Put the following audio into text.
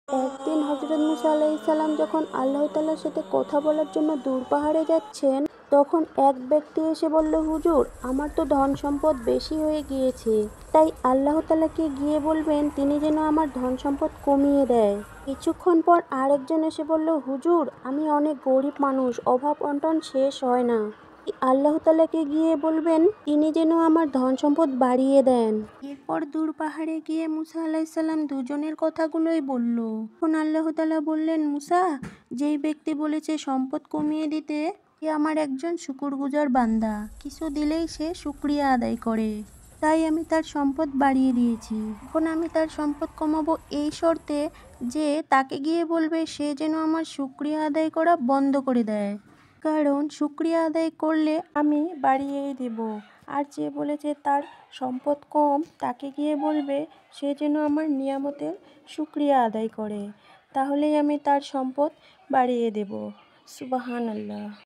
একদিন হযরত মুসা আলাইহিস সালাম যখন আল্লাহ তাআলার সাথে কথা বলার জন্য দূর পাহাড়ে যাচ্ছেন, তখন এক ব্যক্তি এসে বলল, হুজুর, আমার তো ধন সম্পদ বেশি হয়ে গিয়েছে, তাই আল্লাহ তাআলাকে গিয়ে বলবেন তিনি যেন আমার ধন সম্পদ কমিয়ে দেয়। কিছুক্ষণ পর আরেকজন এসে বলল, হুজুর, আমি অনেক গরিব মানুষ, অভাব অনটন শেষ হয় না, আল্লাহ তাআলাকে গিয়ে বলবেন তিনি যেন আমার ধন সম্পদ বাড়িয়ে দেন। এরপর দূর পাহাড়ে গিয়ে মুসা আলাইহিস সালাম দুজনের কথাগুলোই বলল। তখন আল্লাহ তাআলা বললেন, মুসা, যেই ব্যক্তি বলেছে সম্পদ কমিয়ে দিতে, সে আমার একজন শুকরগুজার বান্দা, কিছু দিলেই সে শুকরিয়া আদায় করে, তাই আমি তার সম্পদ বাড়িয়ে দিয়েছি। এখন আমি তার সম্পদ কমাবো এই শর্তে যে তাকে গিয়ে বলবে সে যেন আমার শুকরিয়া আদায় করা বন্ধ করে দেয়, কারণ শুকরিয়া আদায় করলে আমি বাড়িয়েই দেব। আর যে বলেছে তার সম্পদ কম, তাকে গিয়ে বলবে সে যেন আমার নিয়ামতের শুকরিয়া আদায় করে, তাহলেই আমি তার সম্পদ বাড়িয়ে দেব। সুবহানাল্লাহ।